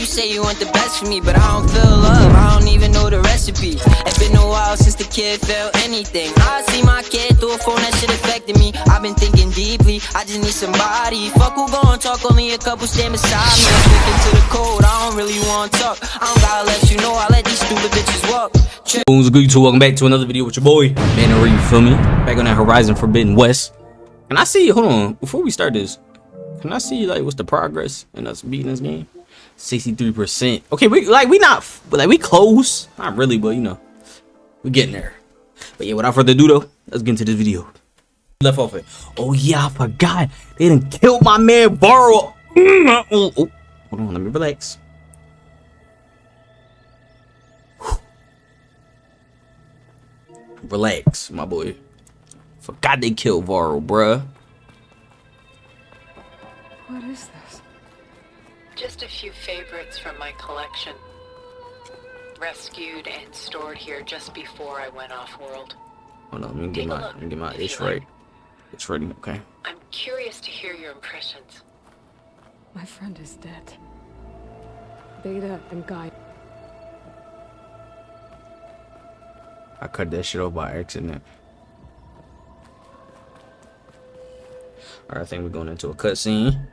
say you want the best for me, but I don't feel love, I don't even know the recipe. It's been a while since the kid felt anything. I see my kid through a phone, that shit affected me. I've been thinking deeply, I just need somebody. Fuck who gon' talk, only a couple stand beside me. I'm sticking to the code, I don't really want to talk. I don't gotta let you know, I let these stupid bitches walk. What's good, YouTube? Welcome back to another video with your boy Mannery, you feel me? Back on that Horizon Forbidden West. And I see, hold on, before we start this, can I see like what's the progress in us beating this game? 63%. Okay, we close. Not really, but you know, we're getting there. But yeah, without further ado though, let's get into this video. Left off it. Oh yeah, I forgot. They done killed my man Varro. Hold on, let me relax. Relax, my boy. Forgot they killed Varro, bruh. What is this? Just a few favorites from my collection. Rescued and stored here just before I went off-world. Hold on, let me get my ish right. It's ready, okay. I'm curious to hear your impressions. My friend is dead. Beta and Guy. I cut that shit off by accident. Alright, I think we're going into a cutscene.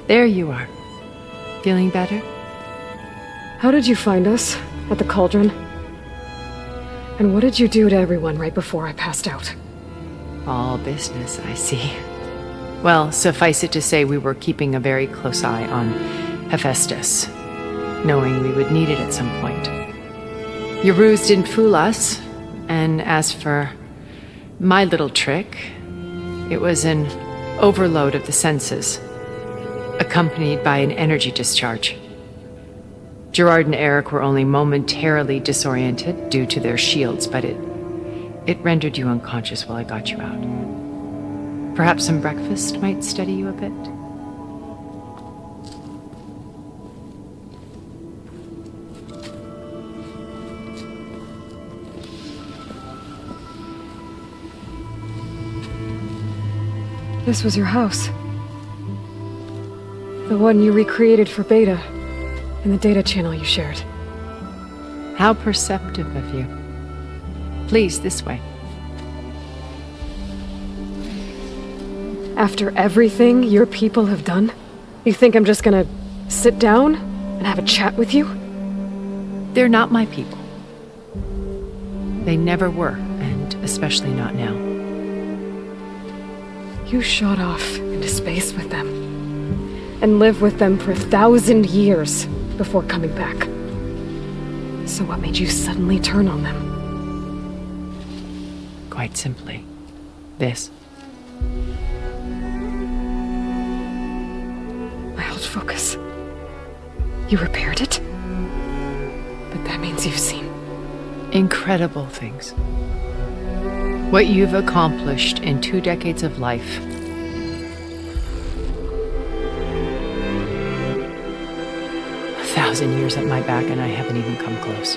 There you are. Feeling better? How did you find us? At the cauldron? And what did you do to everyone right before I passed out? All business, I see. Well, suffice it to say we were keeping a very close eye on Hephaestus, knowing we would need it at some point. Your ruse didn't fool us, and as for my little trick, it was an overload of the senses, accompanied by an energy discharge. Gerard and Eric were only momentarily disoriented due to their shields, but it rendered you unconscious while I got you out. Perhaps some breakfast might steady you a bit? This was your house. The one you recreated for Beta, in the data channel you shared. How perceptive of you. Please, this way. After everything your people have done, you think I'm just gonna sit down and have a chat with you? They're not my people. They never were, and especially not now. You shot off into space with them, and lived with them for 1,000 years before coming back. So what made you suddenly turn on them? Quite simply, this. My old focus. You repaired it? But that means you've seen Incredible things. What you've accomplished in 2 decades of life. 1,000 years at my back and I haven't even come close.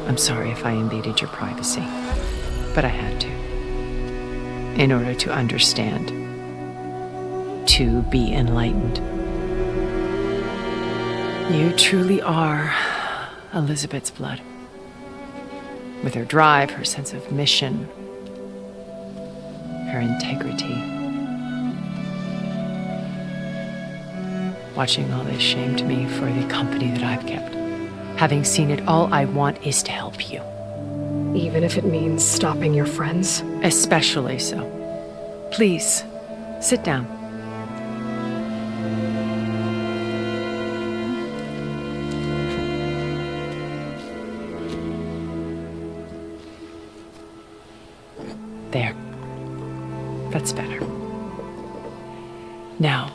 I'm sorry if I invaded your privacy, but I had to. In order to understand. To be enlightened. You truly are Elizabeth's blood. With her drive, her sense of mission, her integrity. Watching all this shamed me for the company that I've kept. Having seen it, all I want is to help you. even if it means stopping your friends? Especially so. Please, sit down. There. That's better. Now,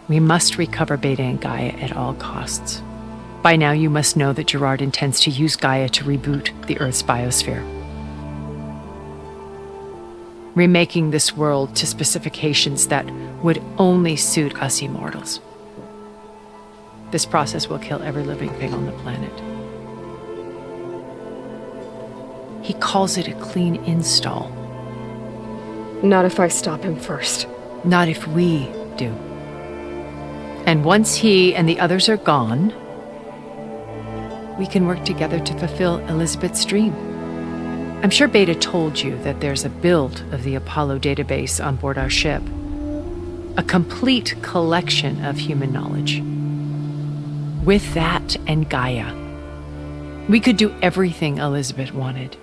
we must recover Beta and Gaia at all costs. By now, you must know that Gerard intends to use Gaia to reboot the Earth's biosphere. remaking this world to specifications that would only suit us immortals. This process will kill every living thing on the planet. He calls it a clean install. Not if I stop him first. Not if we do. And once he and the others are gone, we can work together to fulfill Elizabeth's dream. I'm sure Beta told you that there's a build of the Apollo database on board our ship. A complete collection of human knowledge. With that and Gaia, we could do everything Elizabeth wanted.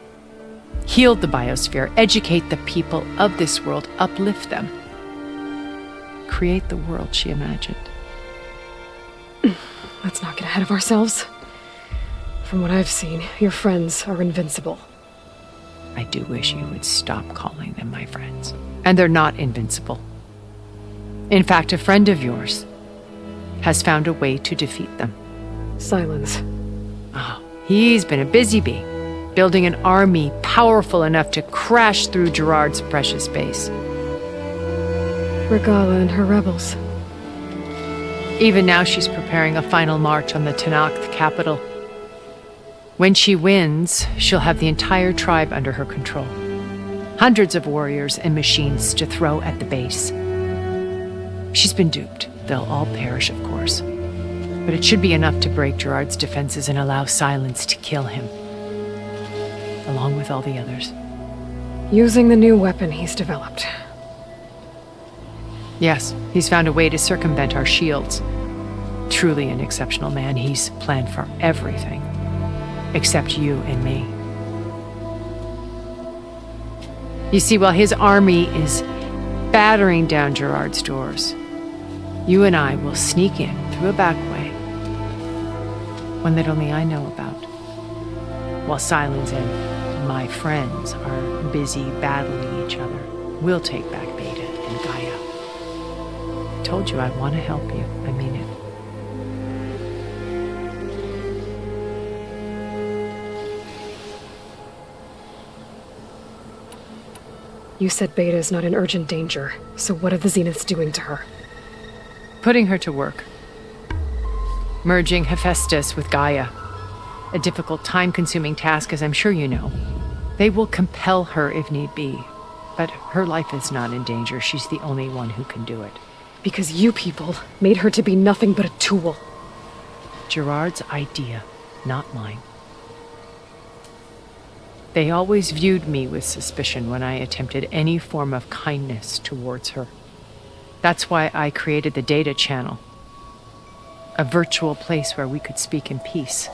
Heal the biosphere, educate the people of this world, uplift them. Create the world she imagined. Let's not get ahead of ourselves. From what I've seen, your friends are invincible. I do wish you would stop calling them my friends. And they're not invincible. In fact, a friend of yours has found a way to defeat them. Silence. Oh, he's been a busy bee, building an army powerful enough to crash through Gerard's precious base. Regala and her rebels. Even now she's preparing a final march on the Tenakth capital. When she wins, she'll have the entire tribe under her control. Hundreds of warriors and machines to throw at the base. She's been duped. They'll all perish, of course. But it should be enough to break Gerard's defenses and allow Silence to kill him. Along with all the others. Using the new weapon he's developed. Yes, he's found a way to circumvent our shields. Truly an exceptional man. He's planned for everything. Except you and me. You see, while his army is battering down Gerard's doors, you and I will sneak in through a back way, one that only I know about, while Silence and my friends are busy battling each other. We'll take back Beta and Gaia. I told you I want to help you. I mean it. You said Beta is not in urgent danger, so what are the Zeniths doing to her? Putting her to work. Merging Hephaestus with Gaia. A difficult, time-consuming task, as I'm sure you know. They will compel her if need be. But her life is not in danger. She's the only one who can do it. Because you people made her to be nothing but a tool. Gerard's idea, not mine. They always viewed me with suspicion when I attempted any form of kindness towards her. That's why I created the data channel. A virtual place where we could speak in peace.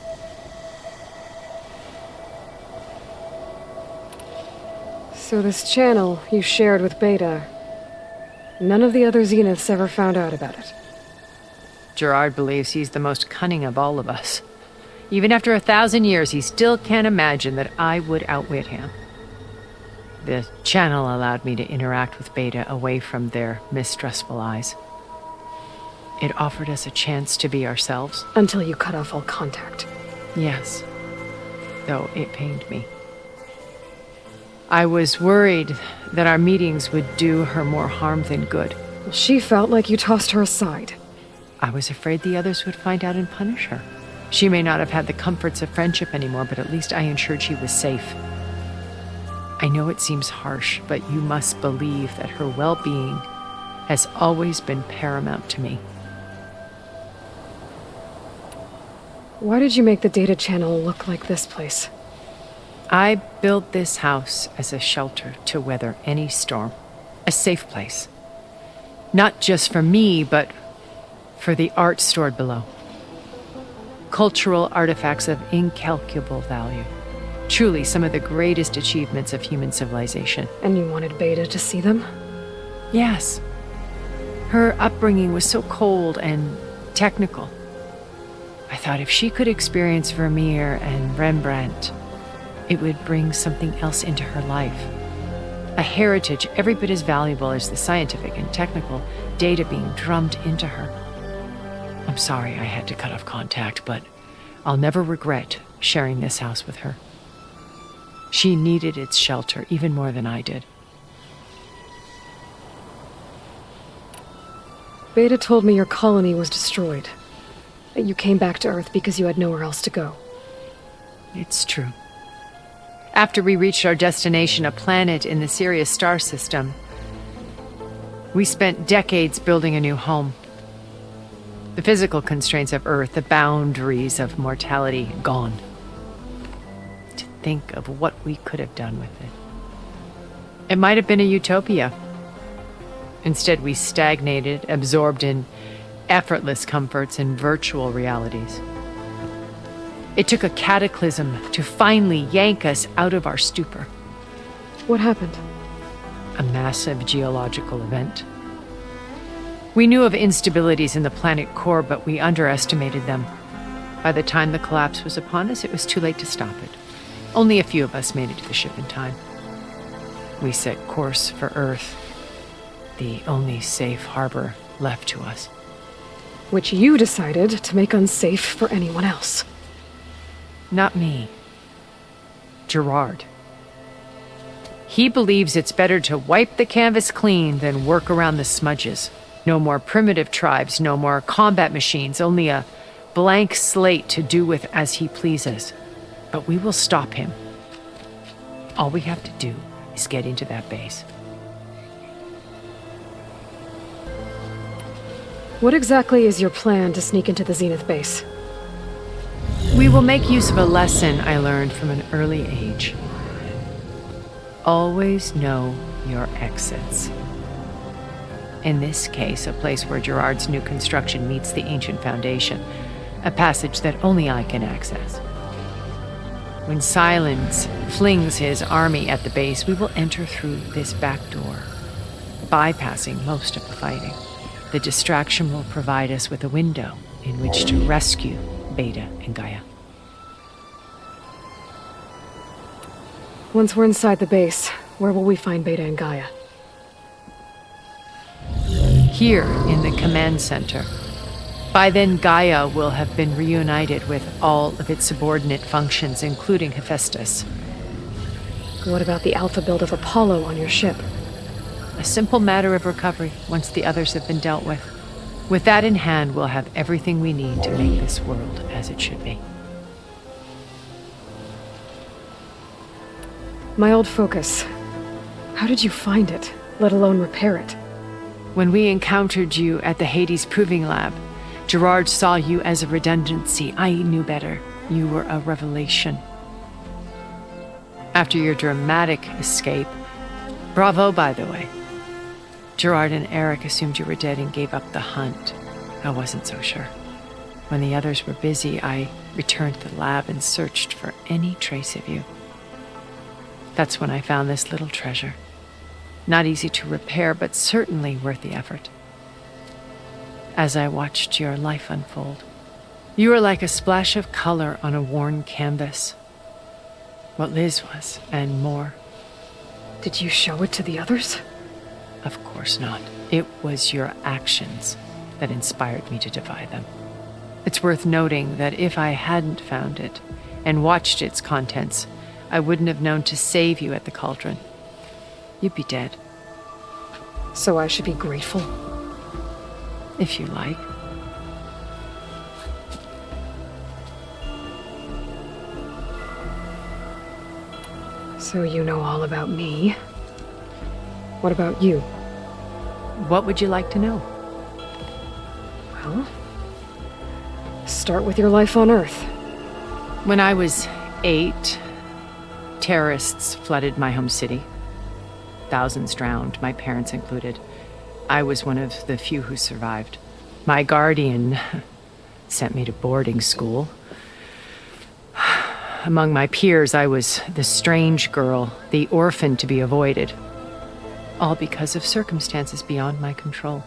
So this channel you shared with Beta, none of the other Zeniths ever found out about it. Gerard believes he's the most cunning of all of us. Even after 1,000 years, he still can't imagine that I would outwit him. The channel allowed me to interact with Beta away from their mistrustful eyes. It offered us a chance to be ourselves. Until you cut off all contact. Yes, though it pained me. I was worried that our meetings would do her more harm than good. She felt like you tossed her aside. I was afraid the others would find out and punish her. She may not have had the comforts of friendship anymore, but at least I ensured she was safe. I know it seems harsh, but you must believe that her well-being has always been paramount to me. Why did you make the data channel look like this place? I built this house as a shelter to weather any storm. A safe place. Not just for me, but for the art stored below. Cultural artifacts of incalculable value. Truly some of the greatest achievements of human civilization. And you wanted Beta to see them? Yes. Her upbringing was so cold and technical. I thought if she could experience Vermeer and Rembrandt, it would bring something else into her life. A heritage every bit as valuable as the scientific and technical data being drummed into her. I'm sorry I had to cut off contact, but I'll never regret sharing this house with her. She needed its shelter even more than I did. Beta told me your colony was destroyed. That you came back to Earth because you had nowhere else to go. It's true. After we reached our destination, a planet in the Sirius star system, we spent decades building a new home. The physical constraints of Earth, the boundaries of mortality, gone. To think of what we could have done with it. It might have been a utopia. Instead, we stagnated, absorbed in effortless comforts and virtual realities. It took a cataclysm to finally yank us out of our stupor. What happened? A massive geological event. We knew of instabilities in the planet core, but we underestimated them. By the time the collapse was upon us, it was too late to stop it. Only a few of us made it to the ship in time. We set course for Earth, the only safe harbor left to us. Which you decided to make unsafe for anyone else. Not me. Gerard. He believes it's better to wipe the canvas clean than work around the smudges. No more primitive tribes, no more combat machines, only a blank slate to do with as he pleases. But we will stop him. All we have to do is get into that base. What exactly is your plan to sneak into the Zenith base? We will make use of a lesson I learned from an early age. Always know your exits. In this case, a place where Gerard's new construction meets the ancient foundation, a passage that only I can access. When Silence flings his army at the base, we will enter through this back door, bypassing most of the fighting. The distraction will provide us with a window in which to rescue Beta and Gaia. Once we're inside the base, where will we find Beta and Gaia? Here in the command center. By then, Gaia will have been reunited with all of its subordinate functions, including Hephaestus. What about the alpha build of Apollo on your ship? A simple matter of recovery once the others have been dealt with. With that in hand, we'll have everything we need to make this world as it should be. My old focus. How did you find it, let alone repair it? When we encountered you at the Hades Proving Lab, Gerard saw you as a redundancy. I knew better. You were a revelation. After your dramatic escape, bravo, by the way, Gerard and Eric assumed you were dead and gave up the hunt. I wasn't so sure. When the others were busy, I returned to the lab and searched for any trace of you. That's when I found this little treasure. Not easy to repair, but certainly worth the effort. As I watched your life unfold, you were like a splash of color on a worn canvas. What Liz was, and more. Did you show it to the others? Of course not. It was your actions that inspired me to defy them. It's worth noting that if I hadn't found it and watched its contents, I wouldn't have known to save you at the cauldron. You'd be dead. So I should be grateful? If you like. So you know all about me. What about you? What would you like to know? Well, start with your life on Earth. When I was 8, terrorists flooded my home city. Thousands drowned, my parents included. I was one of the few who survived. My guardian sent me to boarding school. Among my peers, I was the strange girl, the orphan to be avoided. All because of circumstances beyond my control.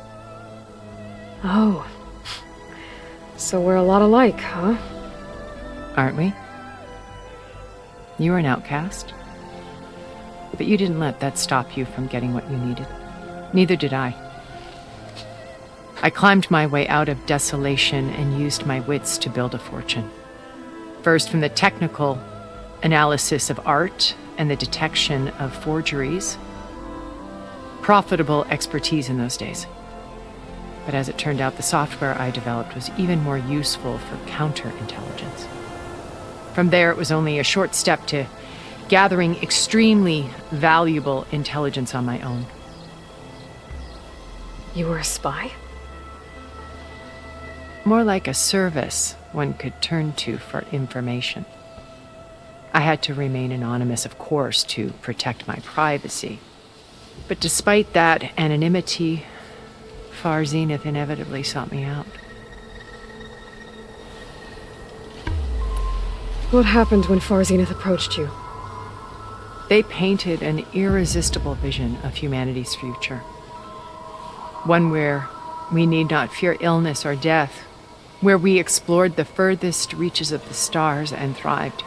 Oh. So we're a lot alike, huh? Aren't we? You were an outcast. But you didn't let that stop you from getting what you needed. Neither did I. I climbed my way out of desolation and used my wits to build a fortune. First, from the technical analysis of art and the detection of forgeries. Profitable expertise in those days. But as it turned out, the software I developed was even more useful for counterintelligence. From there, it was only a short step to gathering extremely valuable intelligence on my own. You were a spy? More like a service one could turn to for information. I had to remain anonymous, of course, to protect my privacy. But despite that anonymity, Far Zenith inevitably sought me out. What happened when Far Zenith approached you? They painted an irresistible vision of humanity's future. One where we need not fear illness or death, where we explored the furthest reaches of the stars and thrived.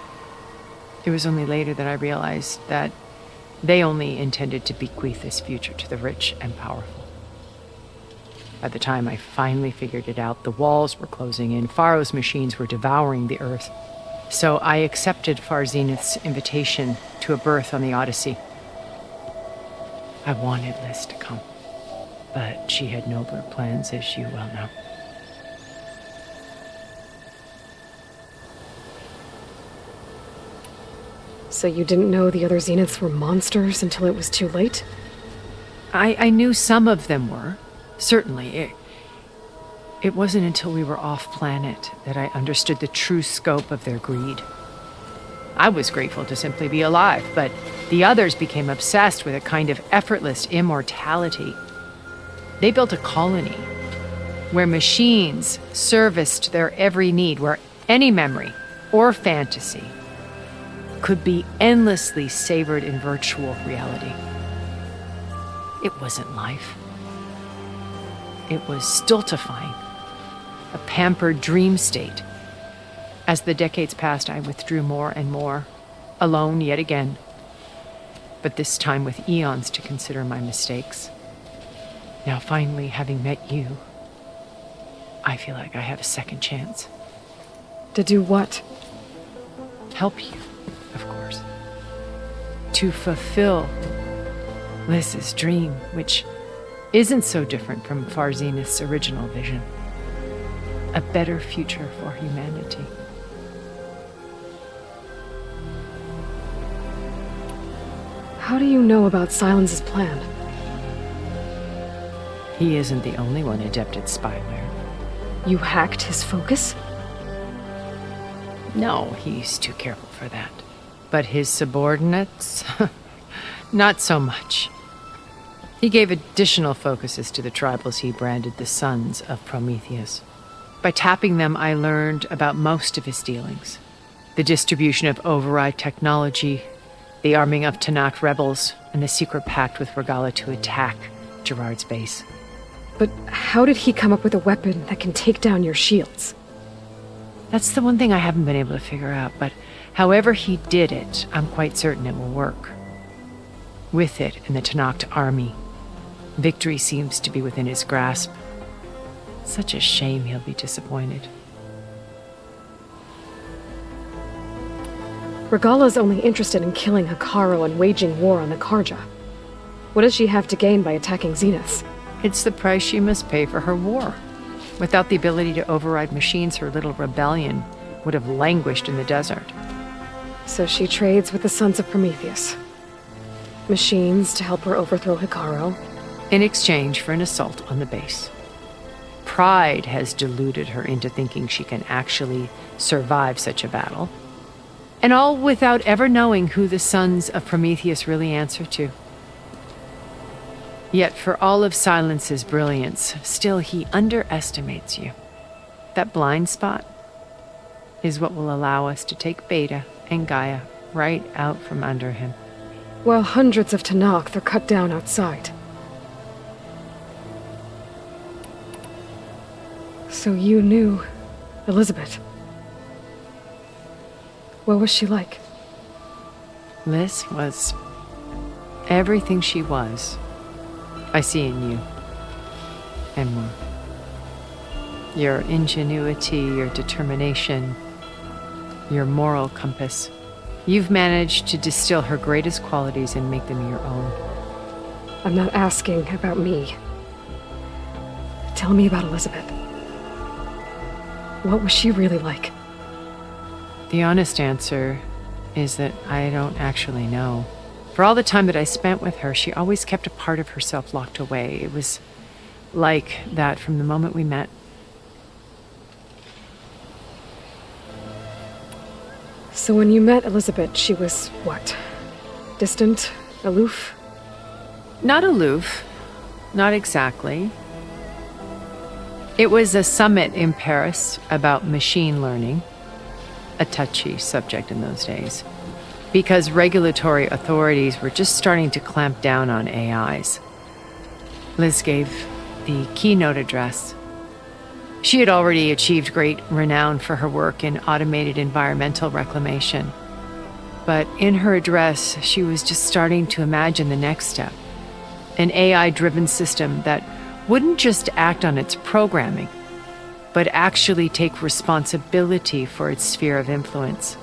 It was only later that I realized that they only intended to bequeath this future to the rich and powerful. By the time I finally figured it out, the walls were closing in, Faro's machines were devouring the Earth. So I accepted Far Zenith's invitation to a berth on the Odyssey. I wanted Liz to come, but she had nobler plans, as you well know. So you didn't know the other Zeniths were monsters until it was too late? I knew some of them were, certainly. It wasn't until we were off-planet that I understood the true scope of their greed. I was grateful to simply be alive, but the others became obsessed with a kind of effortless immortality. They built a colony where machines serviced their every need, where any memory or fantasy could be endlessly savored in virtual reality. It wasn't life. It was stultifying, a pampered dream state. As the decades passed, I withdrew more and more, alone yet again, but this time with eons to consider my mistakes. Now finally, having met you, I feel like I have a second chance. To do what? Help you, of course. To fulfill Liz's dream, which isn't so different from Far Zenith's original vision. A better future for humanity. How do you know about Silence's plan? He isn't the only one adept at spyware. You hacked his focus? No, he's too careful for that. But his subordinates? Not so much. He gave additional focuses to the tribals he branded the Sons of Prometheus. By tapping them, I learned about most of his dealings. The distribution of override technology, the arming of Tanakh rebels, and the secret pact with Regala to attack Gerard's base. But how did he come up with a weapon that can take down your shields? That's the one thing I haven't been able to figure out, but however he did it, I'm quite certain it will work. With it and the Tanakh army, victory seems to be within his grasp. Such a shame he'll be disappointed. Regala's only interested in killing Hikaru and waging war on the Karja. What does she have to gain by attacking Zeniths? It's the price she must pay for her war. Without the ability to override machines, her little rebellion would have languished in the desert. So she trades with the Sons of Prometheus. Machines to help her overthrow Hikaru. In exchange for an assault on the base. Pride has deluded her into thinking she can actually survive such a battle. And all without ever knowing who the Sons of Prometheus really answer to. Yet for all of Silence's brilliance, still he underestimates you. That blind spot is what will allow us to take Beta and Gaia right out from under him. While hundreds of Tanakh are cut down outside. So you knew Elizabeth. What was she like? Liz was everything she was. I see in you. And more. Your ingenuity, your determination, your moral compass. You've managed to distill her greatest qualities and make them your own. I'm not asking about me. Tell me about Elizabeth. What was she really like? The honest answer is that I don't actually know. For all the time that I spent with her, she always kept a part of herself locked away. It was like that from the moment we met. So when you met Elizabeth, she was what? Distant? Aloof? Not aloof. Not exactly. It was a summit in Paris about machine learning, a touchy subject in those days, because regulatory authorities were just starting to clamp down on AIs. Liz gave the keynote address. She had already achieved great renown for her work in automated environmental reclamation. But in her address, she was just starting to imagine the next step, an AI-driven system that wouldn't just act on its programming, but actually take responsibility for its sphere of influence.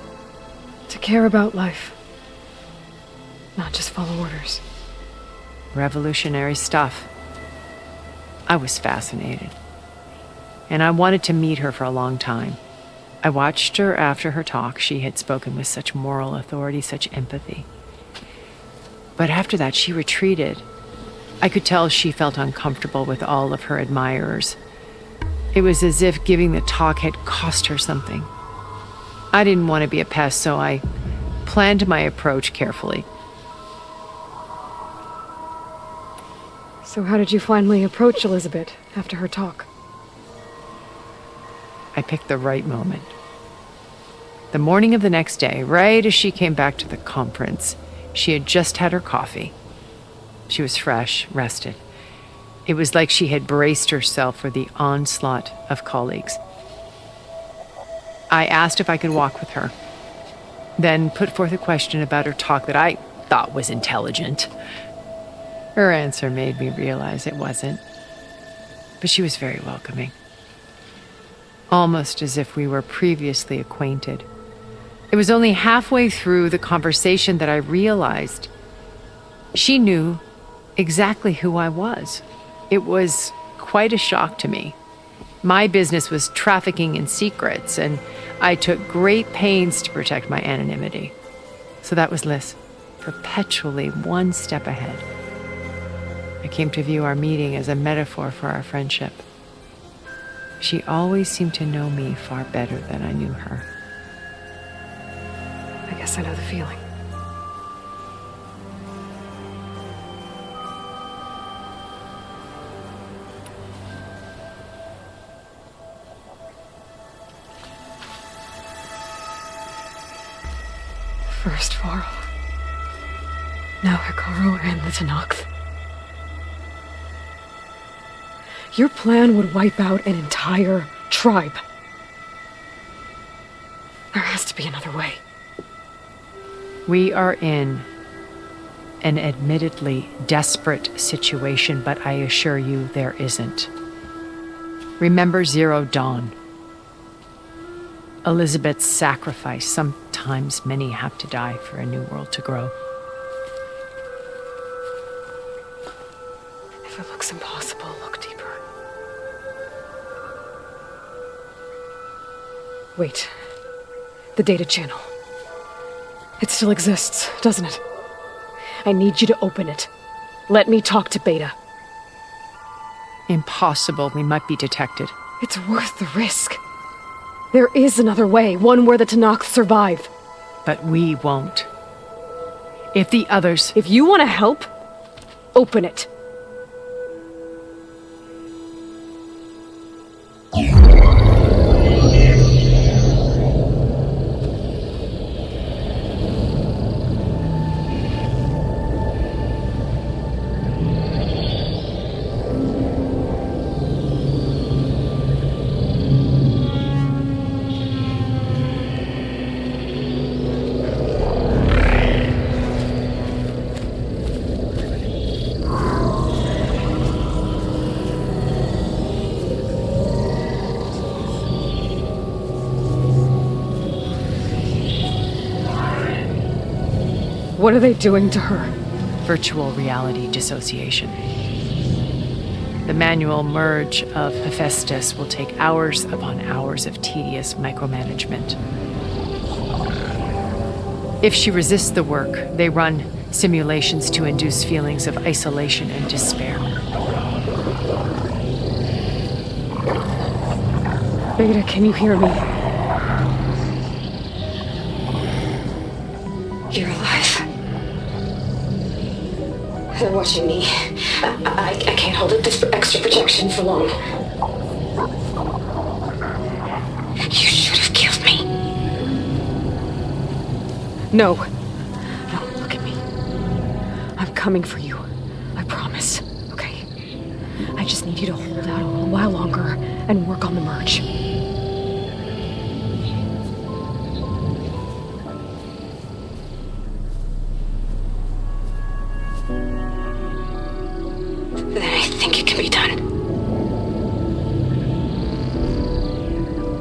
To care about life. Not just follow orders. Revolutionary stuff. I was fascinated. And I wanted to meet her for a long time. I watched her after her talk. She had spoken with such moral authority, such empathy. But after that, she retreated. I could tell she felt uncomfortable with all of her admirers. It was as if giving the talk had cost her something. I didn't want to be a pest, so I planned my approach carefully. So how did you finally approach Elizabeth after her talk? I picked the right moment. The morning of the next day, right as she came back to the conference, she had just had her coffee. She was fresh, rested. It was like she had braced herself for the onslaught of colleagues. I asked if I could walk with her, then put forth a question about her talk that I thought was intelligent. Her answer made me realize it wasn't, but she was very welcoming. Almost as if we were previously acquainted. It was only halfway through the conversation that I realized she knew exactly who I was. It was quite a shock to me. My business was trafficking in secrets, and I took great pains to protect my anonymity. So that was Liz, perpetually one step ahead. I came to view our meeting as a metaphor for our friendship. She always seemed to know me far better than I knew her. I guess I know the feeling. First Varl. Now Hikaru and the Tenakth. Your plan would wipe out an entire tribe. There has to be another way. We are in an admittedly desperate situation, but I assure you there isn't. Remember Zero Dawn. Elizabeth's sacrifice. Sometimes many have to die for a new world to grow. If it looks impossible, look deeper. Wait. The data channel. It still exists, doesn't it? I need you to open it. Let me talk to Beta. Impossible. We might be detected. It's worth the risk. There is another way, one where the Tenakth survive. But we won't. If the others... If you want to help, open it. What are they doing to her? Virtual reality dissociation. The manual merge of Hephaestus will take hours upon hours of tedious micromanagement. If she resists the work, they run simulations to induce feelings of isolation and despair. Beta, can you hear me? You're alive. They're watching me. I can't hold up this extra protection for long. You should have killed me. No. No, look at me. I'm coming for you. I promise. Okay? I just need you to hold out a little while longer and work on the merge. Then I think it can be done.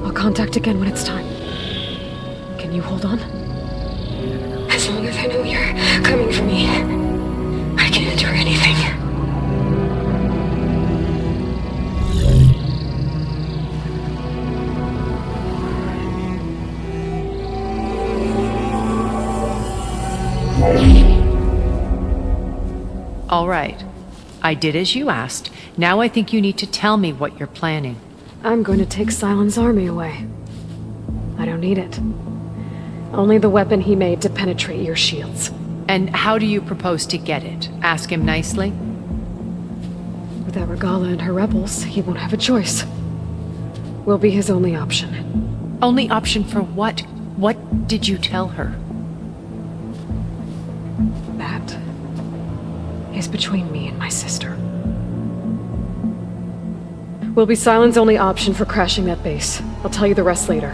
I'll contact again when it's time. Can you hold on? As long as I know you're coming for me, I can endure anything. All right. I did as you asked. Now I think you need to tell me what you're planning. I'm going to take Silent's army away. I don't need it. Only the weapon he made to penetrate your shields. And how do you propose to get it? Ask him nicely? Without Regala and her rebels, he won't have a choice. We'll be his only option. Only option for what? What did you tell her? That is between me and my sister. Will be Silent's only option for crashing that base. I'll tell you the rest later.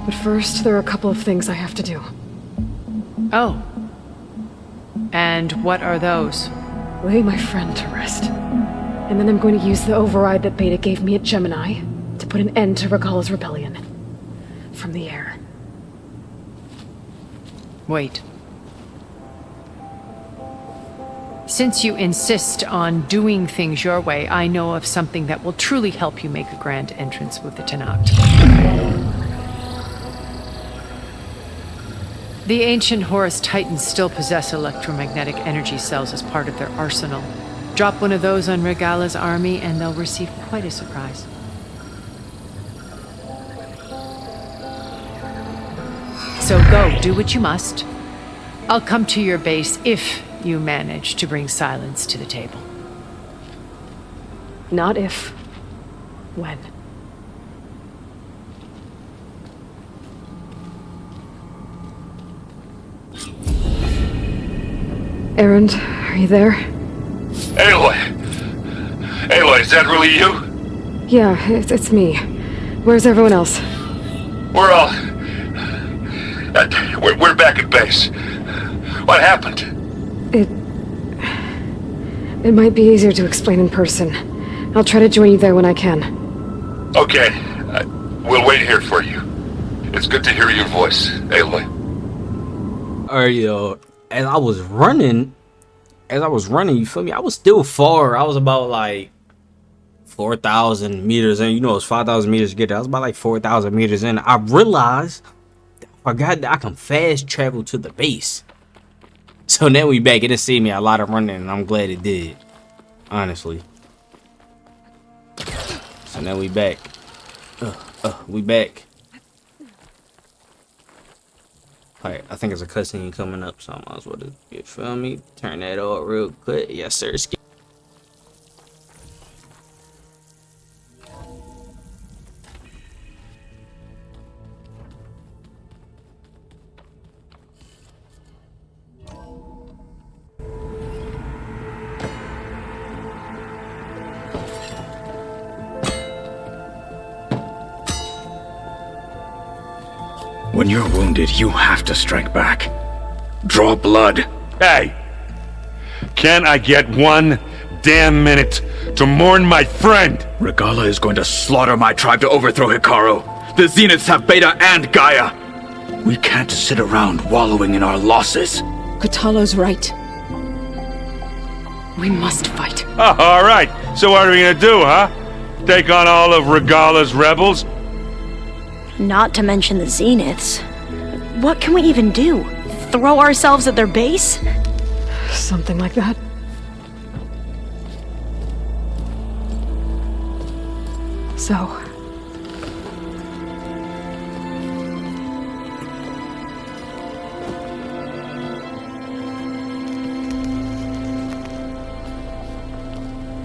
But first, there are a couple of things I have to do. Oh. And what are those? Lay my friend to rest. And then I'm going to use the override that Beta gave me at Gemini to put an end to Regala's rebellion. From the air. Wait. Since you insist on doing things your way, I know of something that will truly help you make a grand entrance with the Tenakth. The ancient Horus Titans still possess electromagnetic energy cells as part of their arsenal. Drop one of those on Regala's army and they'll receive quite a surprise. So go, do what you must. I'll come to your base if you manage to bring Silence to the table. Not if. When. Erend, are you there? Aloy! Aloy, is that really you? Yeah, it's me. Where's everyone else? We're all... we're back at base. What happened? It might be easier to explain in person. I'll try to join you there when I can. Okay. We'll wait here for you. It's good to hear your voice, Aloy. Alright, yo. As I was running, you feel me? I was still far. I was about like 4,000 meters in. You know, it's 5,000 meters to get there. I was about like 4,000 meters in. I realized I forgot that I can fast travel to the base. So now we back. It didn't see me a lot of running, and I'm glad it did. Honestly. So now we back. We back. Alright, I think there's a cutscene coming up, so I might as well just, you feel me? Turn that on real quick. Yes, sir. When you're wounded, you have to strike back. Draw blood. Hey! Can I get one damn minute to mourn my friend? Regala is going to slaughter my tribe to overthrow Hikaru. The Zeniths have Beta and Gaia. We can't sit around wallowing in our losses. Kutalo's right. We must fight. Oh, all right. So what are we gonna do, huh? Take on all of Regala's rebels? Not to mention the Zeniths. What can we even do? Throw ourselves at their base? Something like that. So...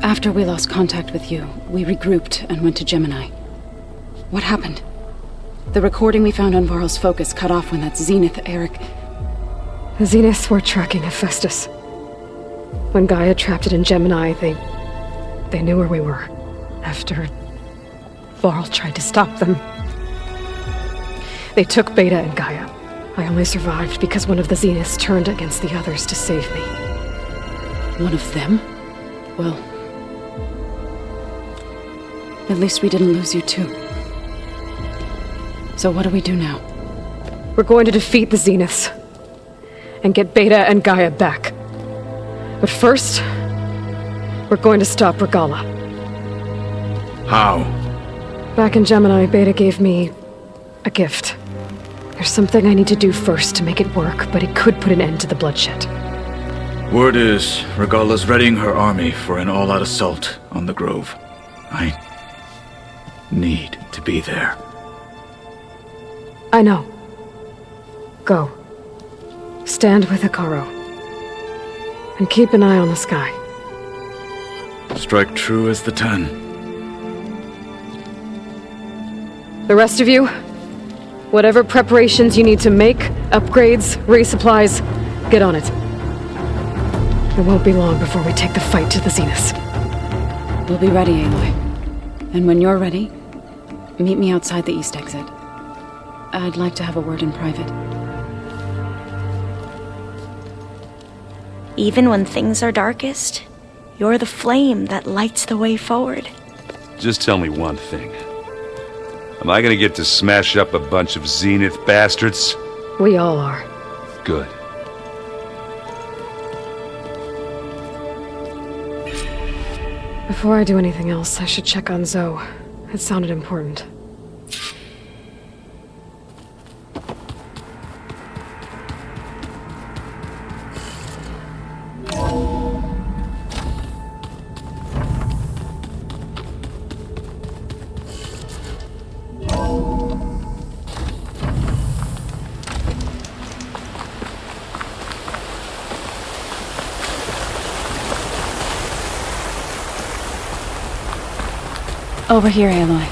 After we lost contact with you, we regrouped and went to Gemini. What happened? The recording we found on Varl's focus cut off when that Zenith, Eric... The Zeniths were tracking Hephaestus. When Gaia trapped it in Gemini, they knew where we were. After Varl tried to stop them. They took Beta and Gaia. I only survived because one of the Zeniths turned against the others to save me. One of them? Well... at least we didn't lose you too. So what do we do now? We're going to defeat the Zeniths. And get Beta and Gaia back. But first, we're going to stop Regala. How? Back in Gemini, Beta gave me a gift. There's something I need to do first to make it work, but it could put an end to the bloodshed. Word is, Regala's readying her army for an all-out assault on the Grove. I need to be there. I know. Go. Stand with Hikaru. And keep an eye on the sky. Strike true as the 10. The rest of you, whatever preparations you need to make, upgrades, resupplies, get on it. It won't be long before we take the fight to the Zeniths. We'll be ready, Aloy. And when you're ready, meet me outside the east exit. I'd like to have a word in private. Even when things are darkest, you're the flame that lights the way forward. Just tell me one thing. Am I gonna get to smash up a bunch of Zenith bastards? We all are. Good. Before I do anything else, I should check on Zoe. It sounded important. Over here, Aloy.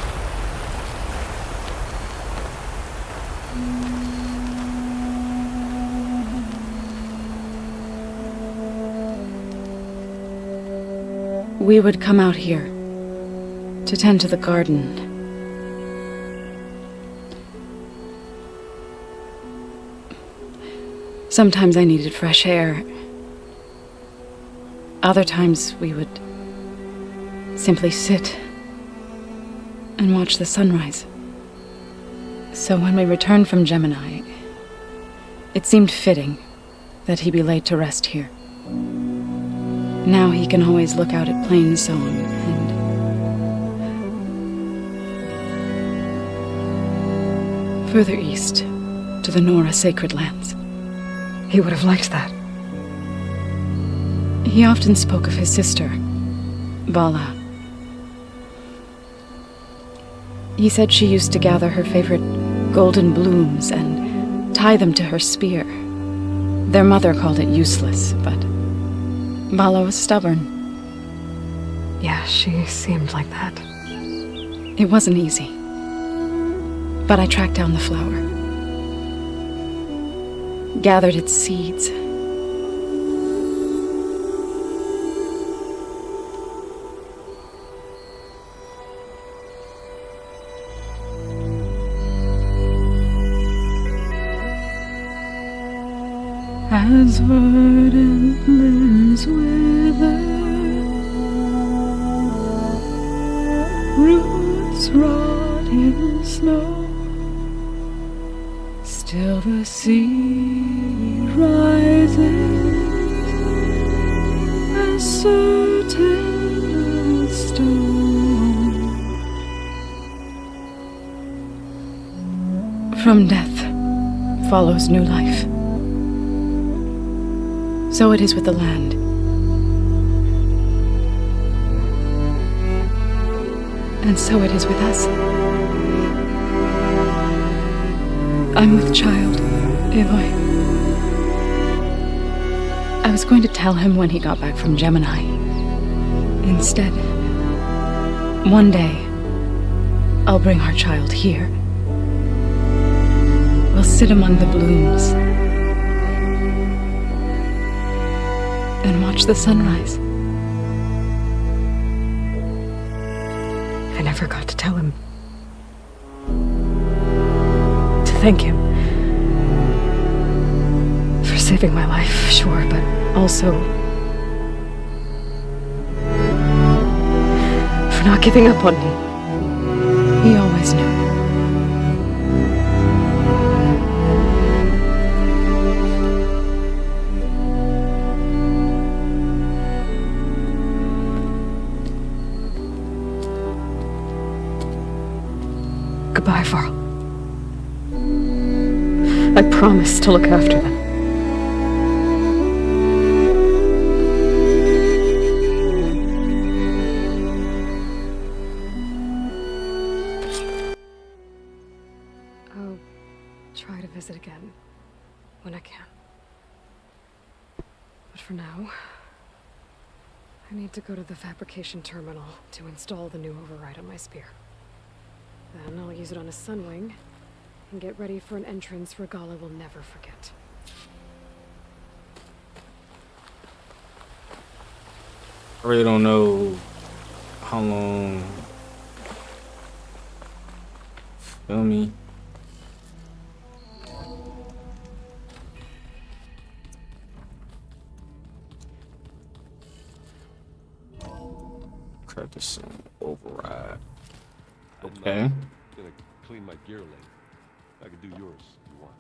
We would come out here to tend to the garden. Sometimes I needed fresh air. Other times we would simply sit and watch the sunrise. So when we returned from Gemini, it seemed fitting that he be laid to rest here. Now he can always look out at Plain Song and further east to the Nora sacred lands. He would have liked that. He often spoke of his sister, Vala. He said she used to gather her favorite golden blooms and tie them to her spear. Their mother called it useless, but Vala was stubborn. Yeah, she seemed like that. It wasn't easy. But I tracked down the flower. Gathered its seeds. As verdant limbs wither, roots rot in snow, still the sea rises as From death follows new life. So it is with the land. And so it is with us. I'm with child, Aloy. I was going to tell him when he got back from Gemini. Instead, one day, I'll bring our child here. We'll sit among the blooms and watch the sunrise. I never got to tell him. To thank him. For saving my life, sure, but also for not giving up on me. He always knew. Goodbye, Varl. I promise to look after them. I'll try to visit again when I can. But for now, I need to go to the fabrication terminal to install the new override on my spear. Then I'll use it on a sunwing and get ready for an entrance Regala will never forget. I really don't know how long. Feel me? Crack this override. Okay. I'm gonna clean my gear later. I can do yours if you want.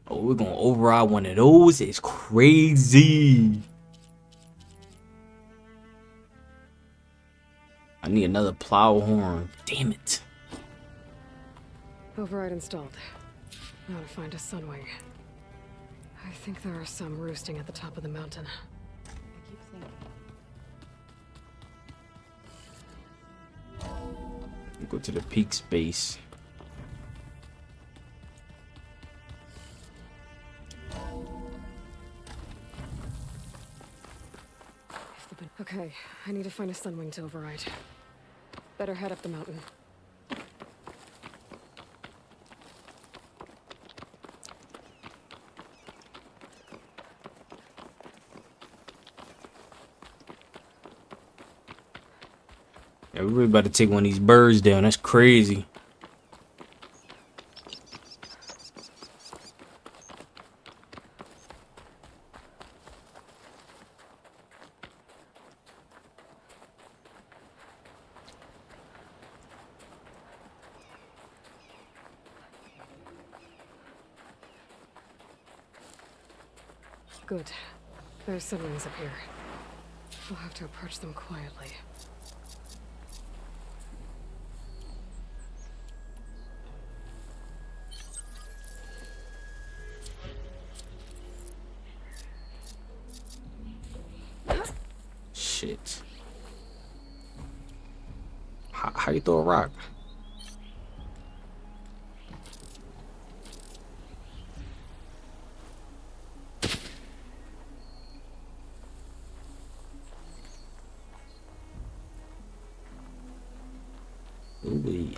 Oh, we're gonna override one of those. It's crazy. I need another plow horn. Damn it. Override installed. Now to find a sunwing. I think there are some roosting at the top of the mountain. Go to the peak space. Okay, I need to find a sunwing to override. Better head up the mountain. Yeah, we're really about to take one of these birds down. That's crazy. Good. There's sunwings up here. We'll have to approach them quietly. Shit. How you throw a rock? Ooh.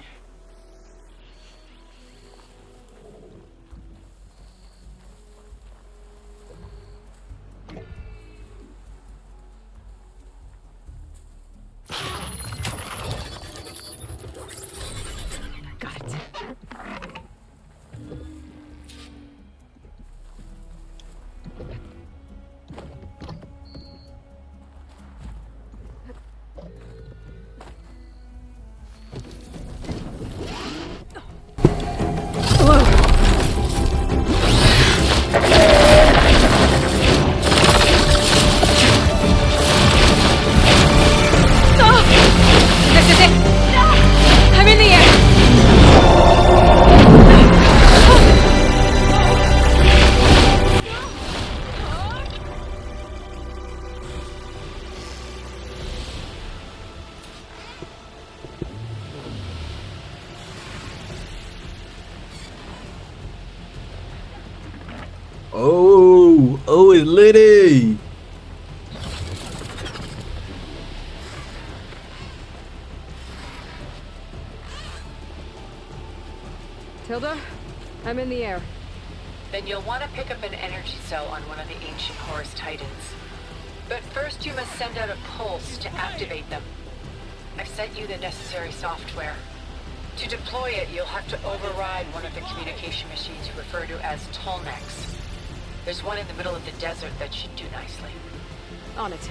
Oh, it's litty. Tilda, I'm in the air. Then you'll want to pick up an energy cell on one of the ancient Horus Titans. But first you must send out a pulse to activate them. I've sent you the necessary software. To deploy it, you'll have to override one of the communication machines you refer to as Tolnecs. There's one in the middle of the desert that should do nicely. On it.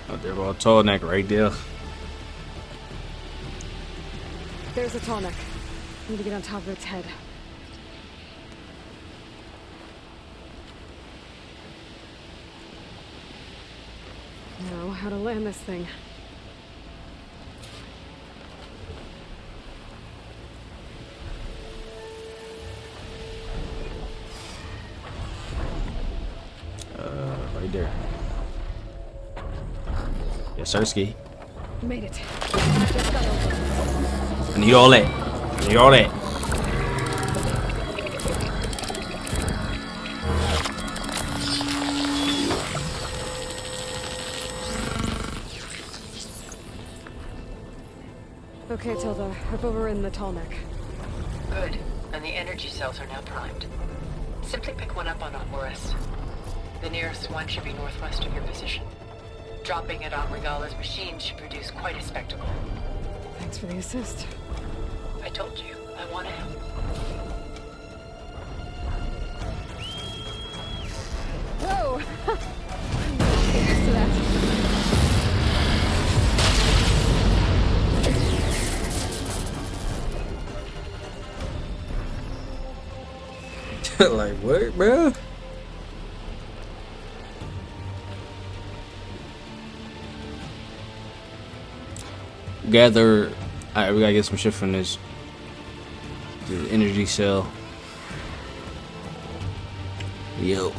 Oh, they're all tall neck right there. There's a Tallneck. Need to get on top of its head. Now, how to land this thing. Right there. Yes, Sirski. Made it. Just got over. I need all that. I need all that. Okay, Tilda. I've overridden the Tallneck. Good. And the energy cells are now primed. Simply pick one up on a Horus. The nearest one should be northwest of your position. Dropping it on Regala's machine should produce quite a spectacle. Thanks for the assist. I told you, I want to help. Whoa! I'm not used to that. Like what, bro? Gather. Alright, we gotta get some shit from this. The energy cell. Yo,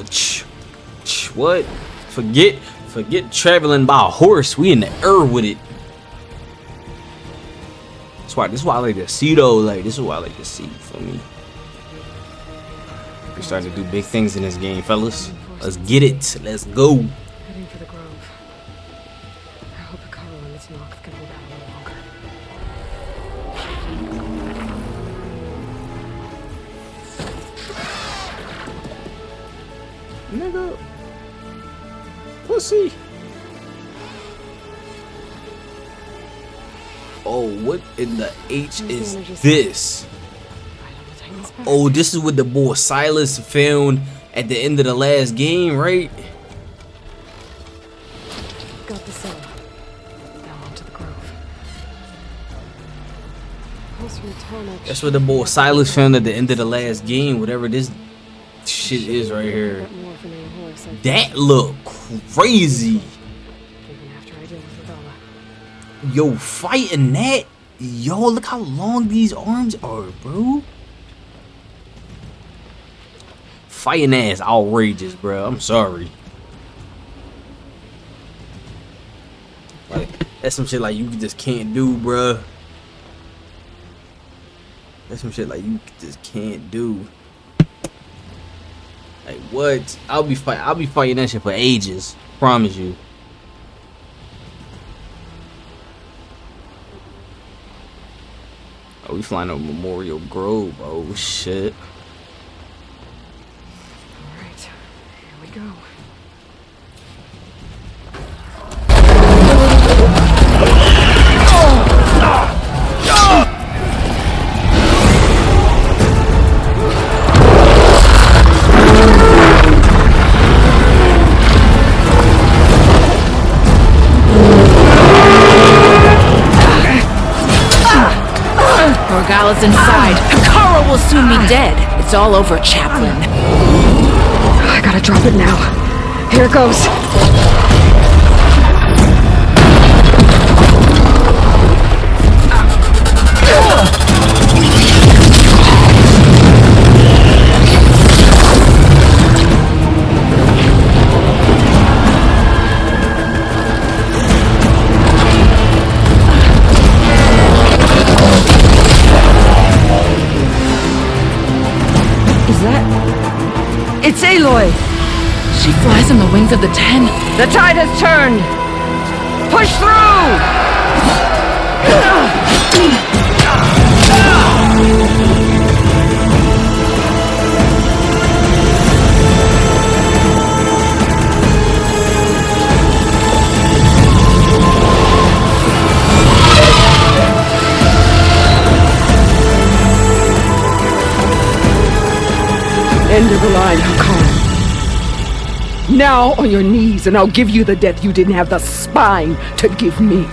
what? Forget traveling by a horse. We in the air with it. This is why I like to see though. Like this is why I like to see for me. We're starting to do big things in this game, fellas. Let's get it. Let's go. Heading for the grove. I hope Hikaru and its knock can hold out a little longer. Nigga. Pussy. Oh, what in the H is this? Oh, this is what the boy Silas found at the end of the last game, right? Got the cell. Now on to the grove. Pulse from the Tallneck. That's what the boy Silas found at the end of the last game, whatever this shit is right here. That look crazy. Even after I deal with Regala. Yo, fighting that? Yo, look how long these arms are, bro. Fighting ass outrageous, bro. I'm sorry. Like, that's some shit like you just can't do, bro. That's some shit like you just can't do. Like what? I'll be fighting that shit for ages. Promise you. Oh, we flying over Memorial Grove. Oh shit. Alright, here we go. Regala's inside. Hikaru will soon be dead. It's all over, Chaplain. I gotta drop it now. Here it goes. It's Aloy! She flies on the wings of the 10. The tide has turned! Push through! End of the line, Hakon. Now on your knees, and I'll give you the death you didn't have the spine to give me.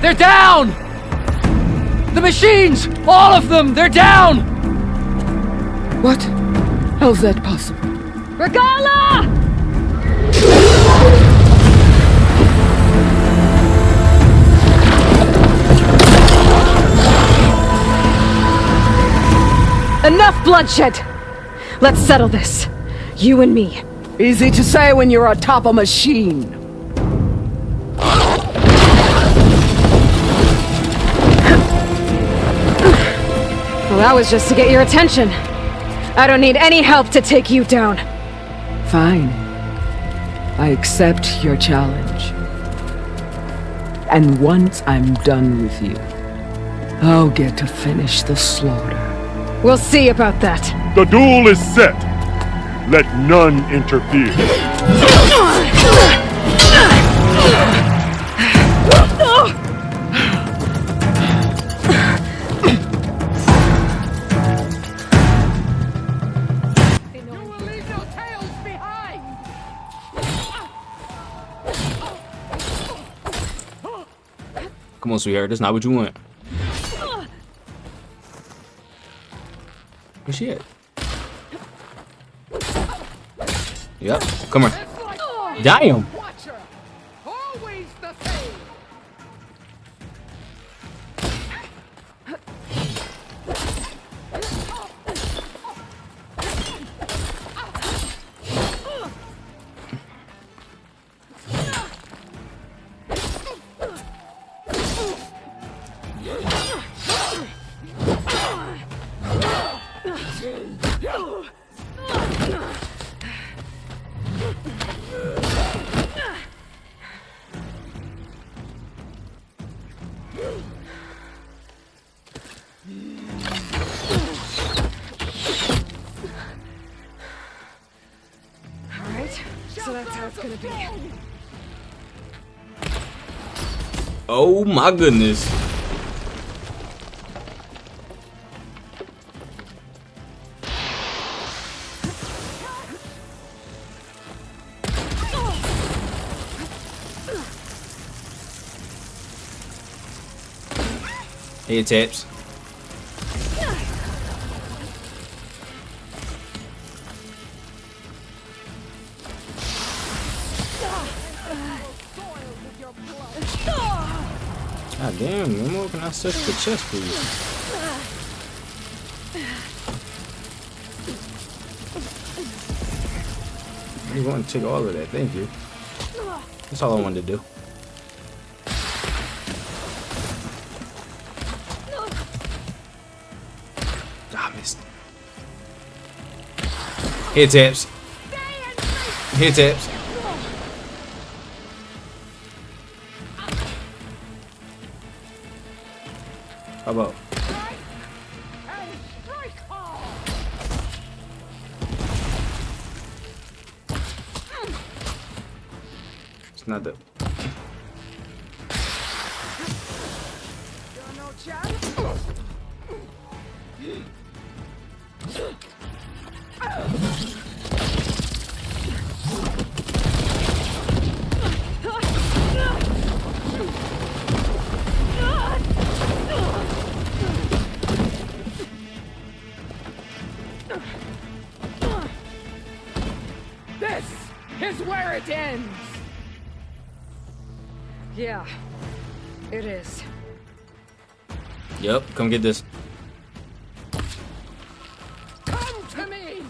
They're down! The machines! All of them! They're down! What? How's that possible? Regala! Enough bloodshed! Let's settle this. You and me. Easy to say when you're atop a machine. Well, that was just to get your attention. I don't need any help to take you down. Fine. I accept your challenge. And once I'm done with you, I'll get to finish the slaughter. We'll see about that. The duel is set. Let none interfere. Come on, sweetheart. That's not what you want. Where's she at? Yep. Come on. Damn. So that's how it's gonna be. Oh my goodness. Hey, taps. God damn, Mimo, can I search the chest, please? You want to take all of that, thank you. That's all I wanted to do. Ah, missed. Here, taps. Here, taps. How about? It's not that. This is where it ends! Yeah, it is. Yep, come get this. Come to me!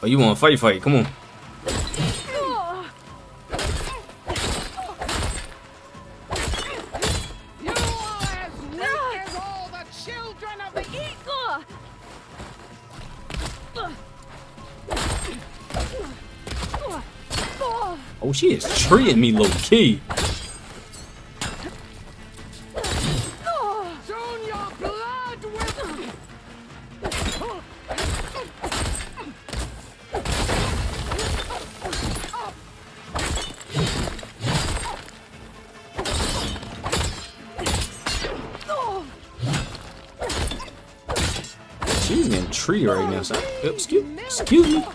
Oh, you want to fight? Come on. You are as weak as all the children of the Oh, she is treating me low key. She's getting tree right now. So, excuse me.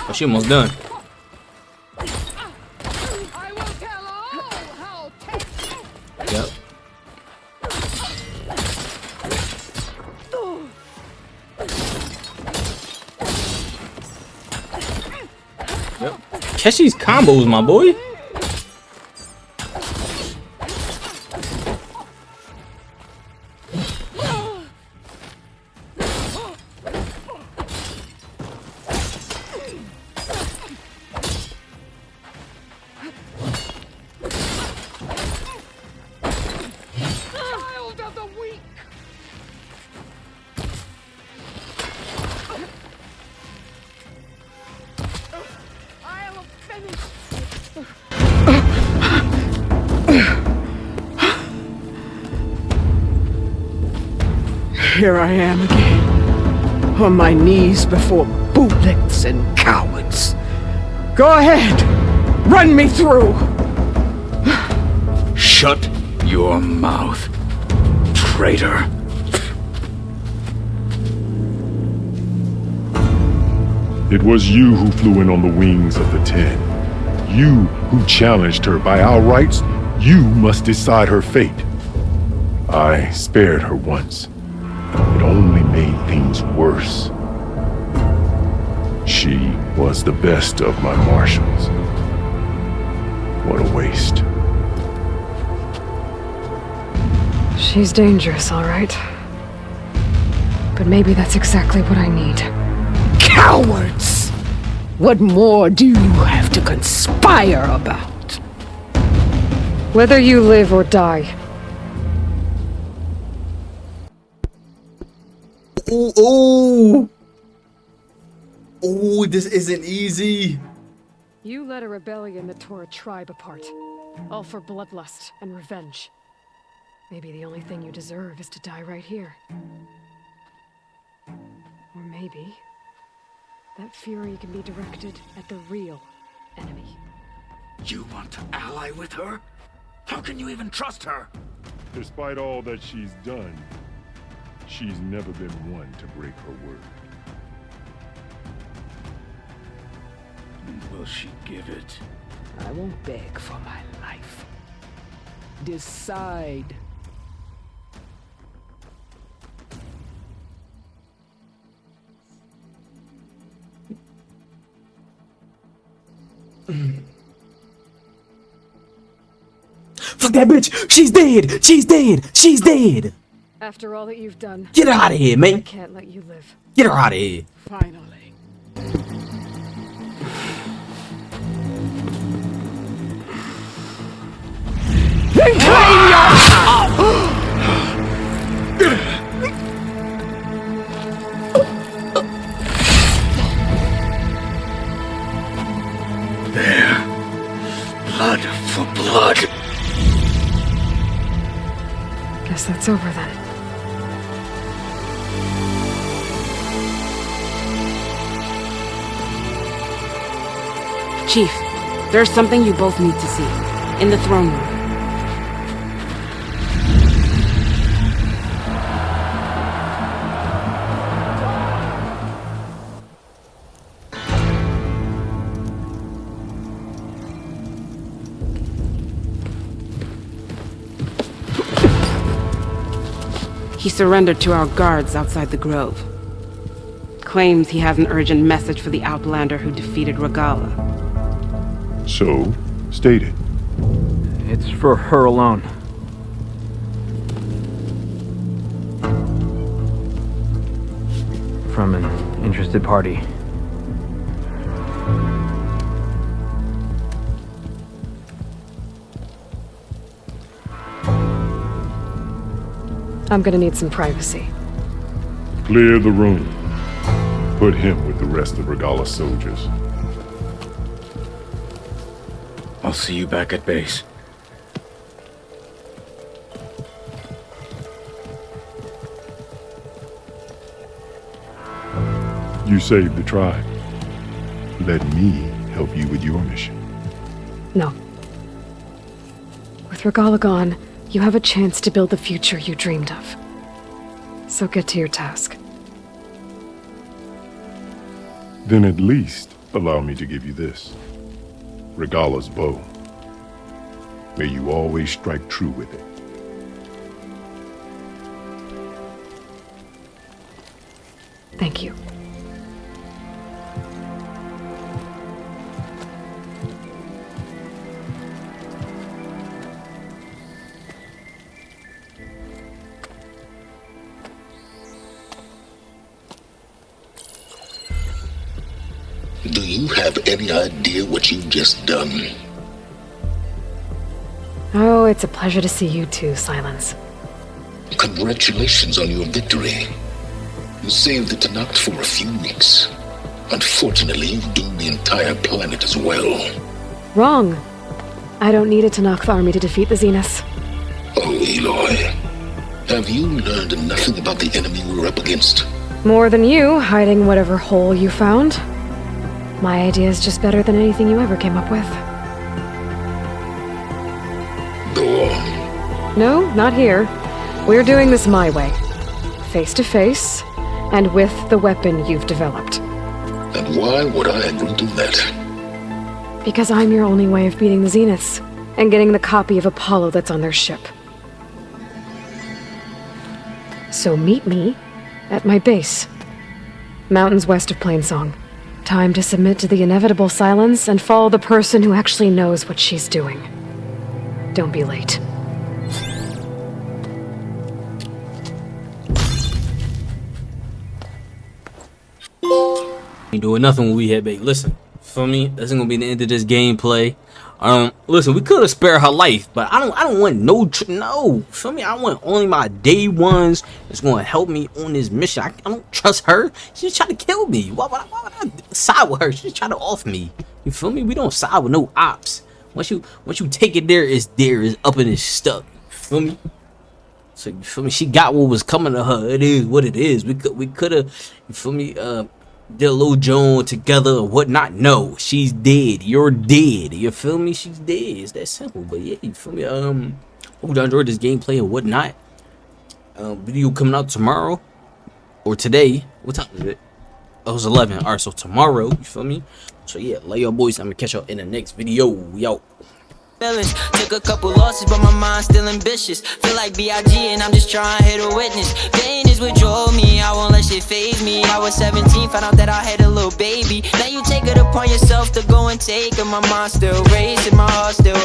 Oh, she almost done. Yep. Yep. Catch these combos, my boy. Here I am again, on my knees before bootlicks and cowards. Go ahead, run me through. Shut your mouth, traitor. It was you who flew in on the wings of the 10. You who challenged her by our rights. You must decide her fate. I spared her once. It only made things worse. She was the best of my marshals. What a waste. She's dangerous, all right. But maybe that's exactly what I need. Cowards! What more do you have to conspire about? Whether you live or die. Ooh. Ooh, this isn't easy. You led a rebellion that tore a tribe apart. All for bloodlust and revenge. Maybe the only thing you deserve is to die right here. Or maybe that fury can be directed at the real enemy. You want to ally with her? How can you even trust her? Despite all that she's done, she's never been one to break her word. Will she give it? I won't beg for my life. Decide. Fuck that bitch! She's dead! She's dead! She's dead! After all that you've done, Get her out of here, I man! can't let you live. Get her out of here! Finally. Then claim your... There. Blood for blood. Guess that's over then. Chief, there's something you both need to see. In the throne room. He surrendered to our guards outside the grove. Claims he has an urgent message for the Outlander who defeated Regala. So, state it. It's for her alone. from an interested party. I'm gonna need some privacy. Clear the room. Put him with the rest of Regalla's soldiers. I'll see you back at base. You saved the tribe. Let me help you with your mission. No. With Regalla gone, you have a chance to build the future you dreamed of. So get to your task. Then at least allow me to give you this. Regalla's bow. May you always strike true with it. Thank you. Do you have any idea what you've just done? Oh, it's a pleasure to see you too, Silence. Congratulations on your victory. You saved the Tanakh for a few weeks. Unfortunately, you've doomed the entire planet as well. Wrong. I don't need a Tanakh army to defeat the Zeniths. Oh, Eloy. Have you learned nothing about the enemy we're up against? More than you, hiding whatever hole you found. My idea is just better than anything you ever came up with. Go on. No, not here. We're doing this my way. Face to face, and with the weapon you've developed. And why would I agree to that? Because I'm your only way of beating the Zeniths, and getting the copy of Apollo that's on their ship. So meet me at my base. Mountains west of Plainsong. Time to submit to the inevitable silence and follow the person who actually knows what she's doing. Don't be late. Ain't doing nothing when we head back. Listen, feel me? That's gonna be the end of this gameplay. Listen, we could have spared her life, but I don't want no. Feel me? I want only my day ones that's gonna help me on this mission. I don't trust her. She's trying to kill me. Why would I side with her? She's trying to off me. You feel me? We don't side with no ops. Once you take it there, it's up and it's stuck. Feel me? So you feel me? She got what was coming to her. It is what it is. We could have, you feel me? Did a little Joan together or whatnot. No, she's dead. You're dead. You feel me? She's dead. It's that simple. But yeah, you feel me? Hope you enjoyed this gameplay and whatnot. Video coming out tomorrow or today. What time is it? Oh, it's 11. All right, so tomorrow. You feel me? So yeah, love y'all boys. I'm gonna catch y'all in the next video. Yo. Took a couple losses, but my mind's still ambitious. Feel like B.I.G. and I'm just trying to hit a witness. Pain is what drove me, I won't let shit faze me. I was 17, found out that I had a little baby. Now you take it upon yourself to go and take her. My mind still racing, my heart still